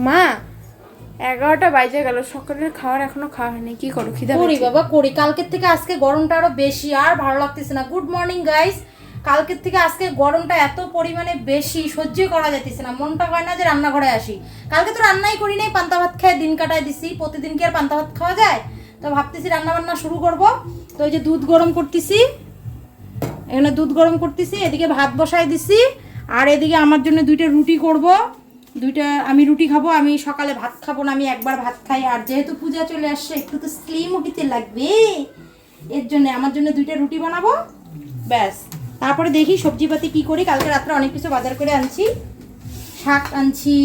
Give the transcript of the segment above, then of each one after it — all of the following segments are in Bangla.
মা 11টা বাজে গেল, সকালের খাবার এখনো খাওয়া হয়নি, কি করো? খিদে করি পেয়েছে? বাবা করি, কালকের থেকে আজকে গরমটা আরো বেশি, আর ভালো লাগতেছে না। Good morning guys. কালকের থেকে আজকে গরমটা এত পরিমাণে বেশি, সহ্যই করা যাইতেছে না। মনটা হয় না যে রান্নাঘরে আসি। কালকে তো রান্নাই করি নাই, পান্তা ভাত খেয়ে দিন কাটায় দিছি। প্রতিদিন কি আর পান্তা ভাত খাওয়া যায়? তো ভাবতেছি রান্না বান্না শুরু করব। তো এই যে দুধ গরম করতেছি, এখানে দুধ গরম করতেছি, এদিকে ভাত বসাই দিছি, আর এদিকে আমার জন্য 2টা রুটি করব। আমি রুটি খাবো, আমি সকালে ভাত খাবো না, আমি একবার ভাত খাই। আর যেহেতু পূজা চলে আসছে, একটু তো স্লিম হতে লাগবে, এর জন্য আমার জন্য 2টা রুটি বানাবো, ব্যাস। তারপরে দেখি সবজিপাতি কি করি। কালকে রাত্রে অনেক কিছু বাজার করে আনছি, শাক আনছি,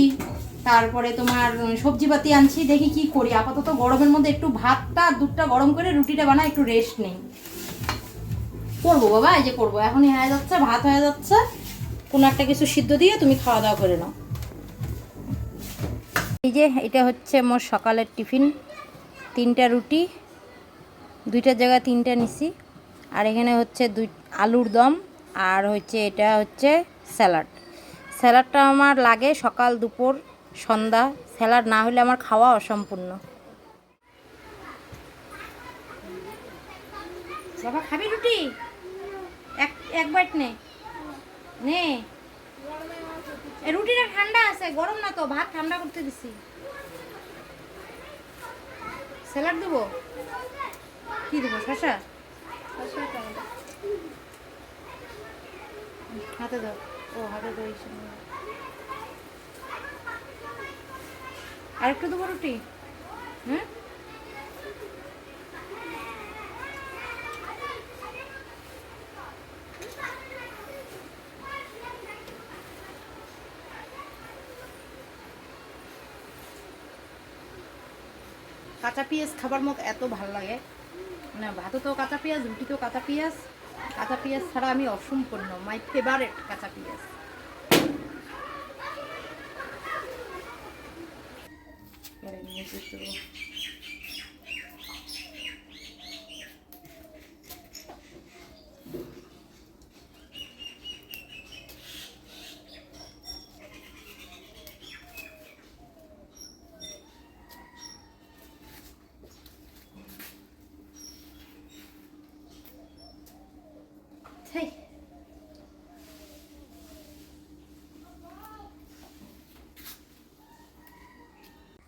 তারপরে তোমার সবজিপাতি আনছি, দেখি কি করি। আপাতত গরমের মধ্যে একটু ভাতটা দুধটা গরম করে রুটিটা বানাই, একটু রেস্ট নেই। করবো বাবা, এই যে করবো, এখনই হয়ে যাচ্ছে, ভাত হয়ে যাচ্ছে। কোনো একটা কিছু সিদ্ধ দিয়ে তুমি খাওয়া দাওয়া করে নাও। এই যে এটা হচ্ছে মোর সকালের টিফিন, 3টা রুটি, 2টার জায়গায় 3টা নিছি। আর এখানে হচ্ছে আলুর দম, আর হচ্ছে এটা হচ্ছে স্যালাড। স্যালাডটা আমার লাগে সকাল দুপুর সন্ধ্যা, স্যালাড না হলে আমার খাওয়া অসম্পূর্ণ। বাবা খাবি রুটি? এক বাইট নে নে। রুটিটা ঠান্ডা আছে, গরম না তো, ভাত ঠান্ডা করতে দিছি। স্যালাড দেবো? কি দেবো, শসা? হাতে দাও, ও হাতে দাও। আর একটু দেবো রুটি? হুম, কাঁচা পেঁয়াজ খাবার মতো এত ভালো লাগে না। ভাতও তো কাঁচা পেঁয়াজ, রুটিতেও কাঁচা পেঁয়াজ। কাঁচা পেঁয়াজ ছাড়া আমি অসম্পূর্ণ, মাই ফেভারেট কাঁচা পেঁয়াজ। সেই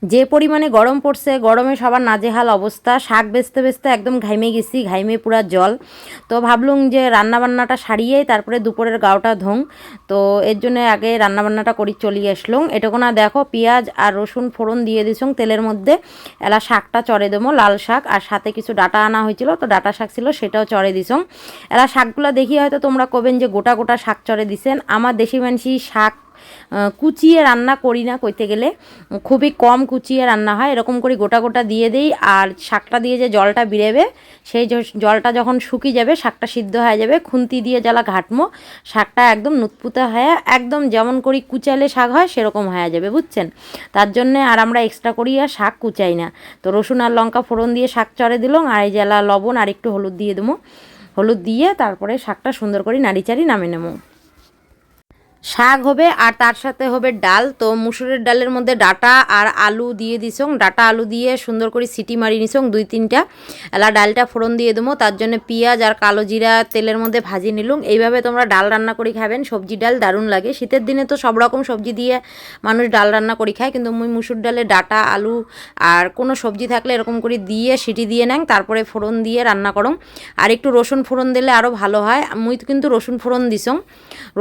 যে পরিমাণে গরম পড়ছে, গরমে সবার নাজেহাল অবস্থা। শাক বেচতে বেচতে একদম ঘাইমে গেছি, ঘাইমে পুরা জল। তো ভাবলুম যে রান্নাবান্নাটা সারিয়েই তারপরে দুপুরের গাওটা ধোং। তো এর জন্য আগে রান্নাবান্নাটা করি চলি আসলুম। এটুকু না দেখো, পেঁয়াজ আর রসুন ফোড়ন দিয়ে দিছুং তেলের মধ্যে। এলা শাকটা চড়ে দেবো, লাল শাক, আর সাথে কিছু ডাটা আনা হয়েছিল, তো ডাটা শাক ছিল, সেটাও চড়ে দিছুং। এলা শাকগুলো দেখি হয়তো তোমরা কবেন যে গোটা গোটা শাক চড়ে দিছেন। আমার দেশি মানসি শাক কুচিয়ে রান্না করি না, কইতে গেলে খুবই কম কুচিয়ে রান্না হয়। এরকম করে গোটা গোটা দিয়ে দিই, আর শাকটা দিয়ে যে জলটা বেরোবে, সেই জলটা যখন শুকিয়ে যাবে, শাকটা সিদ্ধ হয়ে যাবে, খুন্তি দিয়ে জ্বালা ঘাটমো, শাকটা একদম নুতপুতা হয়ে একদম যেমন করি কুচালে শাক হয় সেরকম হয়ে যাবে, বুঝছেন? তার জন্যে আর আমরা এক্সট্রা করি আর শাক কুচাই না। তো রসুন আর লঙ্কা ফোড়ন দিয়ে শাক চড়ে দিলাম, আর এই জ্বালা লবণ আর একটু হলুদ দিয়ে দেবো। হলুদ দিয়ে তারপরে শাকটা সুন্দর করে নাড়িচাড়ি নামিয়ে নেবো। শাক হবে আর তার সাথে হবে ডাল। তো মুসুরের ডালের মধ্যে ডাটা আর আলু দিয়ে দিছং, ডাটা আলু দিয়ে সুন্দর করে সিটি মারি নিছং 2-3টা। এলা ডালটা ফোড়ন দিয়ে দেবো, তার জন্য পেঁয়াজ আর কালো জিরা তেলের মধ্যে ভাজি নিলুম। এইভাবে তোমরা ডাল রান্না করে খাবেন, সবজি ডাল দারুণ লাগে। শীতের দিনে তো সব রকম সবজি দিয়ে মানুষ ডাল রান্না করে খায়, কিন্তু মুই মুসুর ডালে ডাটা আলু আর কোনো সবজি থাকলে এরকম করে দিয়ে সিটি দিয়ে নেন, তারপরে ফোড়ন দিয়ে রান্না করুন। আর একটু রসুন ফোড়ন দিলে আরও ভালো হয়। মুই কিন্তু রসুন ফোড়ন দিছং,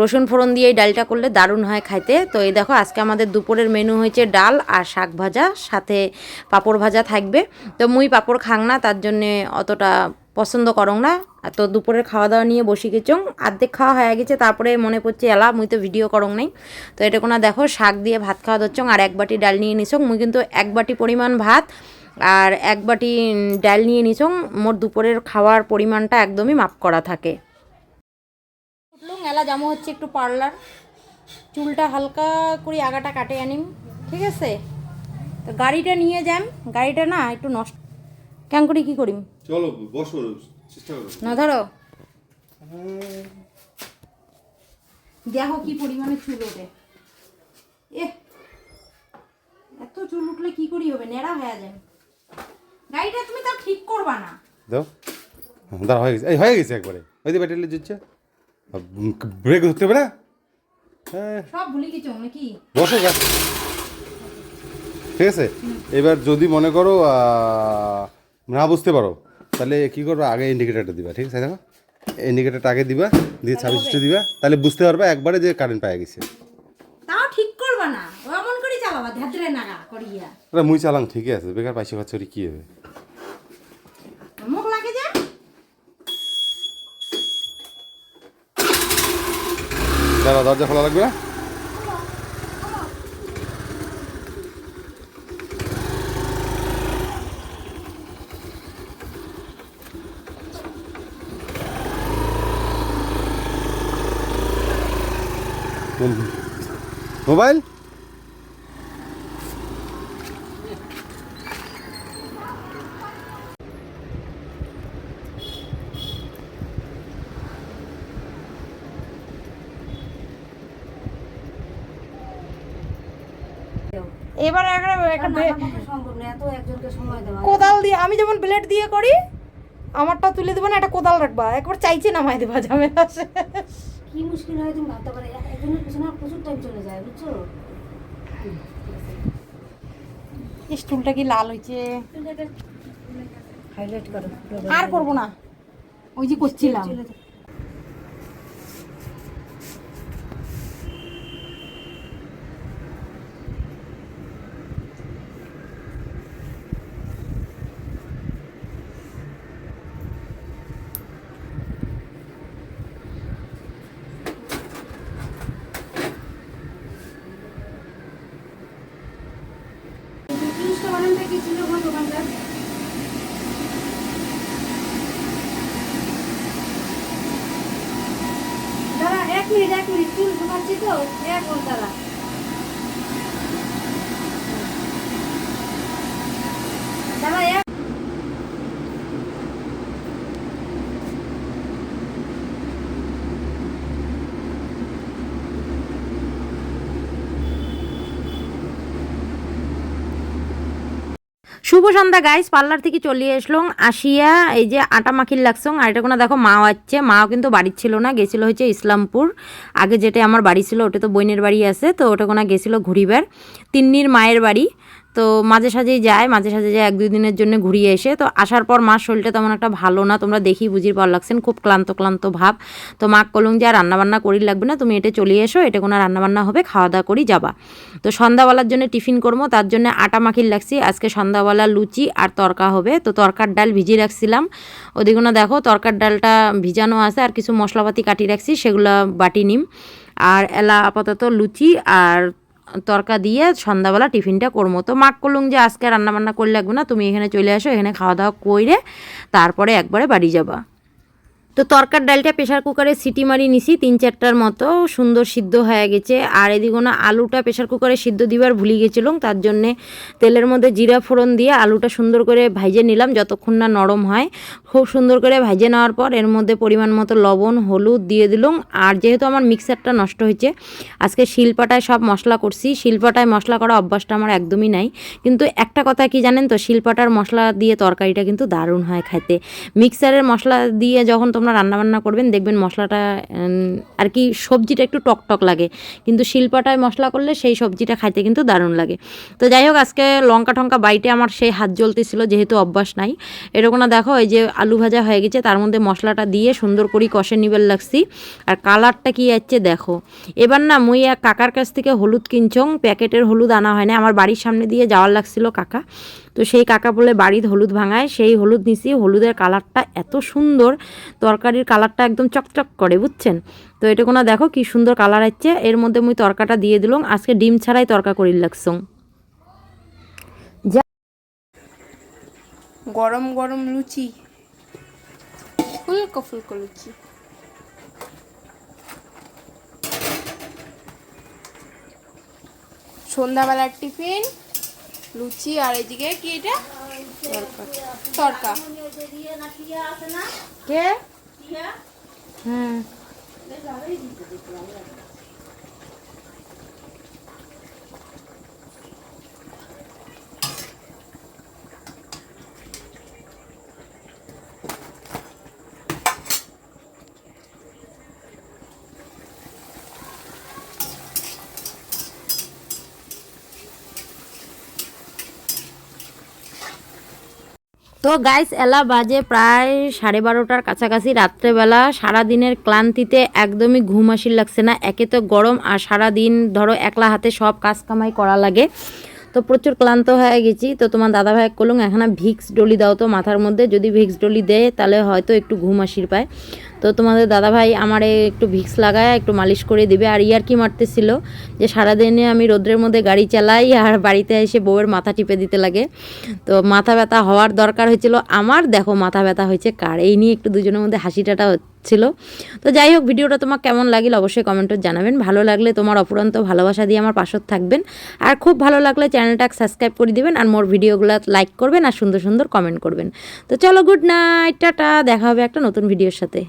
রসুন ফোড়ন দিয়ে এই ডালটা করলে দারুণ হয় খাইতে। তো এই দেখো, আজকে আমাদের দুপুরের মেনু হয়েছে ডাল আর শাক ভাজা, সাথে পাঁপড় ভাজা থাকবে। তো মুই পাঁপড় খাং না, তার জন্যে অতটা পছন্দ করং না। তো দুপুরের খাওয়া দাওয়া নিয়ে বসে গেছং, অর্ধেক খাওয়া হয়ে গেছে, তারপরে মনে পড়ছে এলা মুই তো ভিডিও করং নাই। তো এটা কোনো দেখো, শাক দিয়ে ভাত খাওয়া দচ্ছং, আর 1 বাটি ডাল নিয়ে নিছং। মুই কিন্তু 1 বাটি পরিমাণ ভাত আর 1 বাটি ডাল নিয়ে নিছং। মোর দুপুরের খাওয়ার পরিমাণটা একদমই মাপ করা থাকে। উঠলুম, এলা জামো হচ্ছে একটু পার্লার, চুলটা হালকা করে আগাটা কাটে আনিম, ঠিক আছে? তো গাড়িটা নিয়ে যাম, গাড়িটা না একটু নষ্ট, কেন করি কি করিম? চলো বসো, চেষ্টা করো। না ধরো, দেখো কি পরিমাণে চুল ওঠে। এ চুল উঠলে কি করি হবে, নেড়া হয়ে যায়। গাড়িটা তুমি তাও ঠিক করবা না। দাও, দাঁড়া, হয়ে গেছে, এই হয়ে গেছে একবারে। ওই যে ব্যাটারি দিচ্ছে, ব্রেক ধরতে হবে না। হ্যাঁ, সব ভুলে গেছো নাকি? বসো গা, ঠিক আছে। এবার যদি মনে করো না বুঝতে পারো, তাহলে কী করবো, আগে ইন্ডিকেটারটা দিবা, ঠিক আছে। দেখো, ইন্ডিকেটারটা আগে দিবা, দিয়ে সার্ভিসটা দিবা, তাহলে বুঝতে পারবা একবারে যে কারেন্ট পাওয়া গেছে। তাও ঠিক করবা না, এমন করে চালাবা ধ্যাদরে নাগা করিয়া। ওরা মুই চালাং ঠিকই আছে, বেকার পাইসা পাচ্ছে কী হবে। মুখ লাগে যে দাঁড়া, দরজা খোলা লাগবে না। মোবাইল এবার একটা সম্ভব না, এত একজনকে সময় দেওয়া। কোদাল দিয়ে, আমি যেমন ব্লেড দিয়ে করি, আমারটা তুলে দেবো না, একটা কোদাল রাখবা, একবার চাইছে নামাই দেবা, ঝামেলা শেষ। কি মুশকিল হয় তুমি ভাবতে পারো, একজনের পিছনে প্রচুর টাইম চলে যায়, বুঝছো? স্টুলটা কি লাল হয়েছে, হাইলাইট করো। আর করবো না, ওই যে করছিলাম। জিনিসটা বানানটা কি ছিল গো দোকানদার? দাঁড়া, এক মিনিট, চুল শুকাচ্ছি তো, এক মিনিট দাঁড়া। দাঁড়া, এক শুভ সন্ধ্যা গাইস, পার্লার থেকে চলে আসলাম, আসিয়া এই যে আটা মাখির লাগছং। আর এটা কোনো দেখো মাও আসছে, মাও কিন্তু বাড়ির ছিল না, গেছিল হচ্ছে ইসলামপুর। আগে যেটা আমার বাড়ি ছিল ওটা তো বইনের বাড়ি আছে, তো ওটা কোনো গেছিলো ঘুরিবার, তিন্নির মায়ের বাড়ি। তো মাঝে সাঝেই যায়, এক দুই দিনের জন্য ঘুরিয়ে এসে। তো আসার পর মার শরীরটা তেমন একটা ভালো না, তোমরা দেখি বুঝির পর লাগছেন, খুব ক্লান্ত ক্লান্ত ভাব। তো মা কলুং যে আর রান্নাবান্না করি লাগবে না, তুমি এটা চলে এসো, এটা কোনো রান্নাবান্না হবে, খাওয়া দাওয়া করি যাবা। তো সন্ধ্যাবেলার জন্য টিফিন করবো, তার জন্য আটা মাখির লাগছি। আজকে সন্ধ্যাবেলা লুচি আর তরকা হবে। তো তরকার ডাল ভিজিয়ে রাখছিলাম, ওদিকে দেখো তরকার ডালটা ভিজানো আছে, আর কিছু মশলাপাতি কাটি রাখছি, সেগুলো বাটি নিম। আর এলা আপাতত লুচি আর তরকা দিয়ে সন্ধ্যাবেলা টিফিনটা করবো। তো মাক করলুম যে আজকে রান্নাবান্না করলে লাগবে না, তুমি এখানে চলে আসো, এখানে খাওয়া দাওয়া করে তারপরে একবারে বাড়ি যাবা। তো তরকার ডালটা প্রেশার কুকারে সিটি মারি নিছি 3-4টার মতো, সুন্দর সিদ্ধ হয়ে গেছে। আর এদিকে না আলুটা প্রেশার কুকারে সিদ্ধ দিবার ভুলে গেছিলাম, তার জন্যে তেলের মধ্যে জিরা ফোড়ন দিয়ে আলুটা সুন্দর করে ভাইজে নিলাম, যতক্ষণ না নরম হয়। খুব সুন্দর করে ভাইজে নেওয়ার পর এর মধ্যে পরিমাণ মতো লবণ হলুদ দিয়ে দিলাম। আর যেহেতু আমার মিক্সারটা নষ্ট হয়েছে, আজকে শিলপাটায় সব মশলা করছি। শিলপাটায় মশলা করা অভ্যাসটা আমার একদমই নাই, কিন্তু একটা কথা কি জানেন তো, শিলপাটার মশলা দিয়ে তরকারিটা কিন্তু দারুণ হয় খাইতে। মিক্সারের মশলা দিয়ে যখন তোমরা রান্নাবান্না করবেন দেখবেন মশলাটা আর কি সবজিটা একটু টকটক লাগে, কিন্তু শিলপাটায় মশলা করলে সেই সবজিটা খাইতে কিন্তু দারুণ লাগে। তো যাই হোক, আজকে লঙ্কা টঙ্কা বাইটে আমার সেই হাত জ্বলতেছিল, যেহেতু অভ্যাস নাই। এরকম না দেখো, এই যে আলু ভাজা হয়ে গেছে, তার মধ্যে মশলাটা দিয়ে সুন্দর করে কষে নিবার লাগছি। আর কালারটা কি যাচ্ছে দেখো। এবার না মুই এক কাকার কাছ থেকে হলুদ কিনছং, প্যাকেটের হলুদ আনা হয় না, আমার বাড়ির সামনে দিয়ে যাওয়ার লাগছিল কাকা। তো সেই কাকা বলে বাড়ির হলুদ ভাঙায়, সেই হলুদ নিছি। হলুদের কালারটা এত সুন্দর, তরকারির কালারটা একদম চকচক করে, বুঝছেন। তো এটা কোনো দেখো কি সুন্দর কালার আসছে। এর মধ্যে মুই তরকাটা দিয়ে দিলাম, আজকে ডিম ছাড়াই তরকা করির লাগছং। গরম গরম লুচি, ফুলকো ফুলকো লুচি। সন্ধ্যাবেলার টিফিন লুচি, আর এদিকে কি এটা তরকা। কে? হুম, তো গাইস এলা বাজে প্রায় 12:30টার কাছাকাছি রাত্রেবেলা। সারাদিনের ক্লান্তিতে একদমই ঘুম আসির লাগছে না। একে তো গরম, আর সারাদিন ধরো একলা হাতে সব কাজ কামাই করা লাগে, তো প্রচুর ক্লান্ত হয়ে গেছি। তো তোমার দাদা ভাই কলুম এখন ভিক্স ডলি দাও তো মাথার মধ্যে, যদি ভিক্স ডলি দেয় তাহলে হয়তো একটু ঘুম আসির পায়। তো তোমাদের দাদা ভাই আমারে একটু ভিক্স লাগায় একটু মালিশ করে দিবে। আর ইয়ার কি মারতেছিল যে সারাদিনে আমি রোদ্রের মধ্যে গাড়ি চালাই আর বাড়িতে এসে বউয়ের মাথা টিপে দিতে লাগে। তো মাথা ব্যথা হওয়ার দরকার হয়েছিল আমার, দেখো মাথা ব্যথা হয়েছে কার, এই নিয়ে একটু দুজনের মধ্যে হাসিটাটা ছিল। তো যাই হোক, ভিডিওটা তোমার কেমন লাগিল অবশ্যই কমেন্টে জানাবেন। ভালো লাগলে তোমার অফুরন্ত ভালোবাসা দিয়ে আমার পাশে থাকবেন, আর খুব ভালো লাগলে চ্যানেলটাকে সাবস্ক্রাইব করে দিবেন, আর মোর ভিডিওগুলো লাইক করবেন আর সুন্দর সুন্দর কমেন্ট করবেন। তো চলো, গুড নাইট, টাটা, দেখা হবে একটা নতুন ভিডিওর সাথে।